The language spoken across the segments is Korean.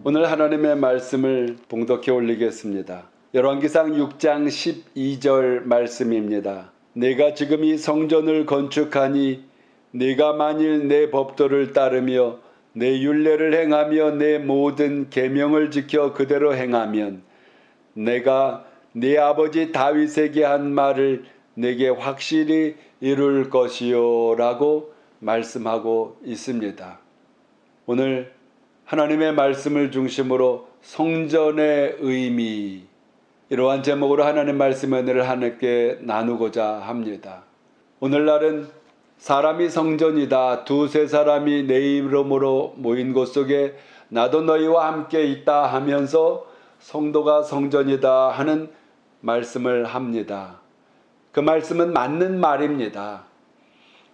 오늘 하나님의 말씀을 봉독해 올리겠습니다. 열왕기상 6장 12절 말씀입니다. 내가 지금 이 성전을 건축하니 네가 만일 내 법도를 따르며 내 율례를 행하며 내 모든 계명을 지켜 그대로 행하면 내가 네 아버지 다윗에게 한 말을 내게 확실히 이룰 것이요 라고 말씀하고 있습니다. 오늘 하나님의 말씀을 중심으로 성전의 의미, 이러한 제목으로 하나님 말씀의 은혜를 하나님께 나누고자 합니다. 오늘날은 사람이 성전이다, 두세 사람이 내 이름으로 모인 곳 속에 나도 너희와 함께 있다 하면서 성도가 성전이다 하는 말씀을 합니다. 그 말씀은 맞는 말입니다.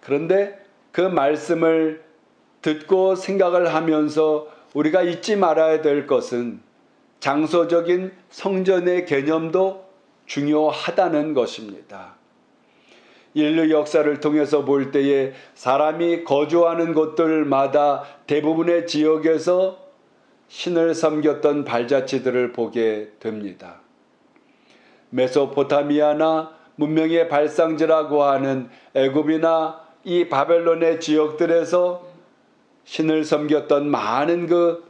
그런데 그 말씀을 듣고 생각을 하면서 우리가 잊지 말아야 될 것은 장소적인 성전의 개념도 중요하다는 것입니다. 인류 역사를 통해서 볼 때에 사람이 거주하는 곳들마다 대부분의 지역에서 신을 섬겼던 발자취들을 보게 됩니다. 메소포타미아나 문명의 발상지라고 하는 애굽이나 이 바벨론의 지역들에서 신을 섬겼던 많은 그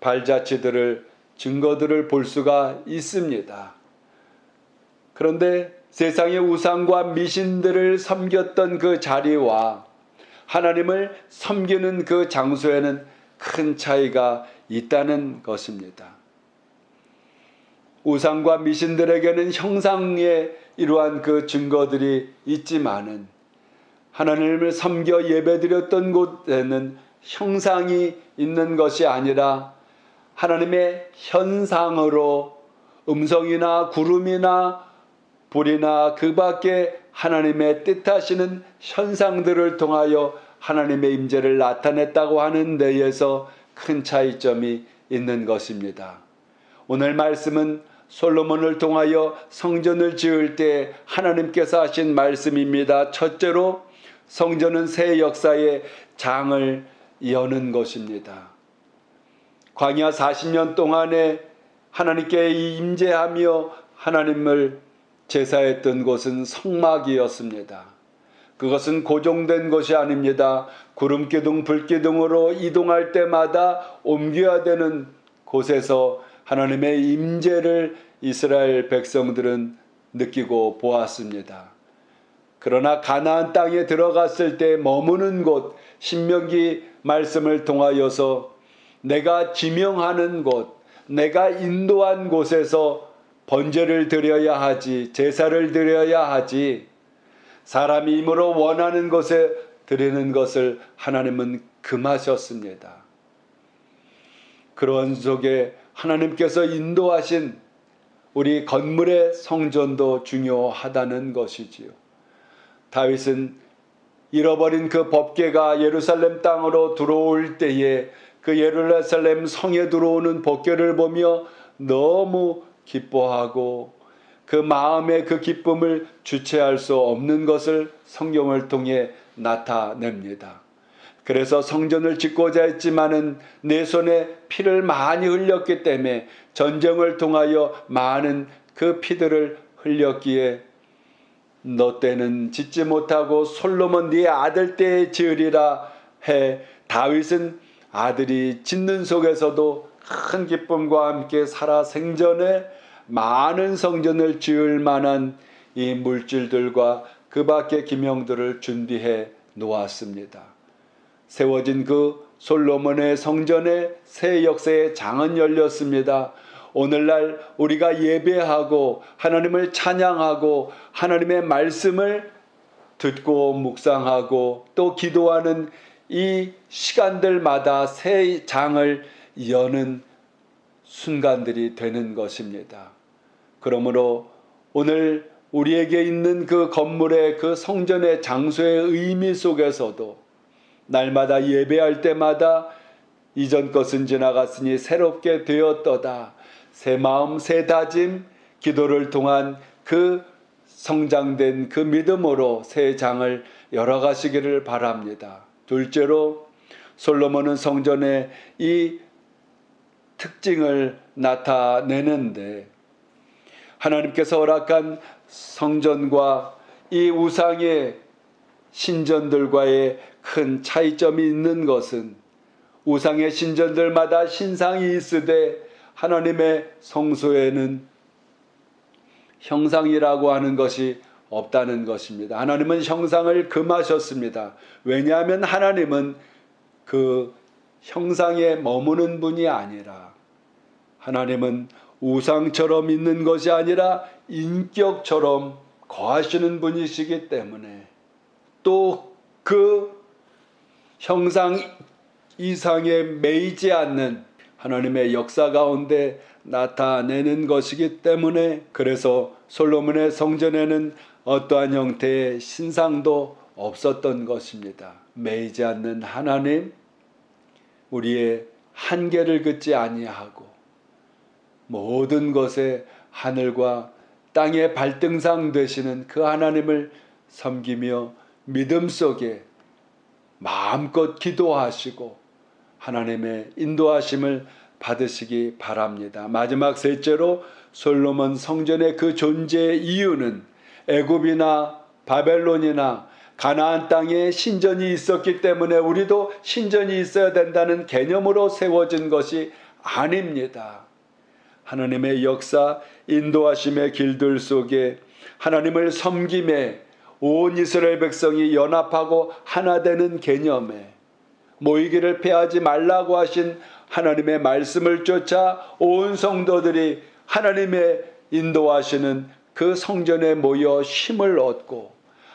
발자취들을 증거들을 볼 수가 있습니다. 그런데 세상의 우상과 미신들을 섬겼던 그 자리와 하나님을 섬기는 그 장소에는 큰 차이가 있다는 것입니다. 우상과 미신들에게는 형상의 이러한 그 증거들이 있지만은 하나님을 섬겨 예배드렸던 곳에는 형상이 있는 것이 아니라 하나님의 현상으로 음성이나 구름이나 불이나 그 밖에 하나님의 뜻하시는 현상들을 통하여 하나님의 임재를 나타냈다고 하는 데에서 큰 차이점이 있는 것입니다. 오늘 말씀은 솔로몬을 통하여 성전을 지을 때 하나님께서 하신 말씀입니다. 첫째로 성전은 새 역사의 장을 여는 것입니다. 광야 40년 동안에 하나님께 임재하며 하나님을 제사했던 곳은 성막이었습니다. 그것은 고정된 것이 아닙니다. 구름기둥, 불기둥으로 이동할 때마다 옮겨야 되는 곳에서 하나님의 임재를 이스라엘 백성들은 느끼고 보았습니다. 그러나 가나안 땅에 들어갔을 때 머무는 곳, 신명기 말씀을 통하여서 내가 지명하는 곳, 내가 인도한 곳에서 번제를 드려야 하지, 제사를 드려야 하지, 사람이 힘으로 원하는 곳에 드리는 것을 하나님은 금하셨습니다. 그런 속에 하나님께서 인도하신 우리 건물의 성전도 중요하다는 것이지요. 다윗은 잃어버린 그 법궤가 예루살렘 땅으로 들어올 때에 그 예루살렘 성에 들어오는 법궤를 보며 너무 기뻐하고 그 마음의 그 기쁨을 주체할 수 없는 것을 성경을 통해 나타냅니다. 그래서 성전을 짓고자 했지만은 내 손에 피를 많이 흘렸기 때문에 전쟁을 통하여 많은 그 피들을 흘렸기에 너 때는 짓지 못하고 솔로몬 네 아들 때에 지으리라 해 다윗은 아들이 짓는 속에서도 큰 기쁨과 함께 살아 생전에 많은 성전을 지을 만한 이 물질들과 그 밖의 기명들을 준비해 놓았습니다. 세워진 그 솔로몬의 성전에 새 역사의 장은 열렸습니다. 오늘날 우리가 예배하고 하나님을 찬양하고 하나님의 말씀을 듣고 묵상하고 또 기도하는 이 시간들마다 새 장을 여는 순간들이 되는 것입니다. 그러므로 오늘 우리에게 있는 그 건물의 그 성전의 장소의 의미 속에서도 날마다 예배할 때마다 이전 것은 지나갔으니 새롭게 되었도다. 새 마음, 새 다짐, 기도를 통한 그 성장된 그 믿음으로 새 장을 열어가시기를 바랍니다. 둘째로 솔로몬은 성전에 이 특징을 나타내는데, 하나님께서 허락한 성전과 이 우상의 신전들과의 큰 차이점이 있는 것은, 우상의 신전들마다 신상이 있으되 하나님의 성소에는 형상이라고 하는 것이 없다는 것입니다. 하나님은 형상을 금하셨습니다. 왜냐하면 하나님은 그 형상에 머무는 분이 아니라, 하나님은 우상처럼 있는 것이 아니라 인격처럼 거하시는 분이시기 때문에, 또 그 형상 이상에 매이지 않는 하나님의 역사 가운데 나타내는 것이기 때문에, 그래서 솔로몬의 성전에는 어떠한 형태의 신상도 없었던 것입니다. 매이지 않는 하나님, 우리의 한계를 긋지 아니하고 모든 것에 하늘과 땅의 발등상 되시는 그 하나님을 섬기며 믿음 속에 마음껏 기도하시고 하나님의 인도하심을 받으시기 바랍니다. 마지막 셋째로, 솔로몬 성전의 그 존재의 이유는 애굽이나 바벨론이나 가나안 땅에 신전이 있었기 때문에 우리도 신전이 있어야 된다는 개념으로 세워진 것이 아닙니다. 하나님의 역사, 인도하심의 길들 속에 하나님을 섬김에 온 이스라엘 백성이 연합하고 하나 되는 개념에, 모이기를 패하지 말라고 하신 하나님의 말씀을 쫓아 온 성도들이 하나님의 인도하시는 그 성전에 모여 힘을 얻고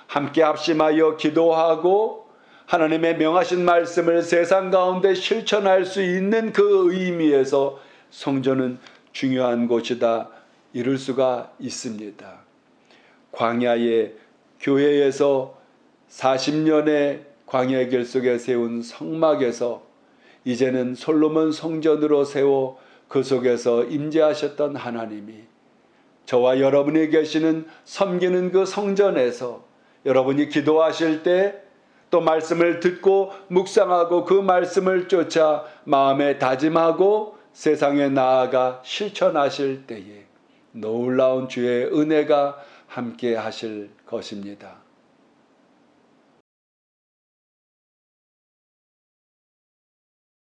함께 합심하여 기도하고 하나님의 명하신 말씀을 세상 가운데 실천할 수 있는 그 의미에서 성전은 중요한 곳이다 이룰 수가 있습니다. 광야의 교회에서 40년의 광야의 길 속에 세운 성막에서 이제는 솔로몬 성전으로 세워 그 속에서 임재하셨던 하나님이 저와 여러분이 계시는 섬기는 그 성전에서 여러분이 기도하실 때, 또 말씀을 듣고 묵상하고 그 말씀을 쫓아 마음에 다짐하고 세상에 나아가 실천하실 때에 놀라운 주의 은혜가 함께 하실 것입니다.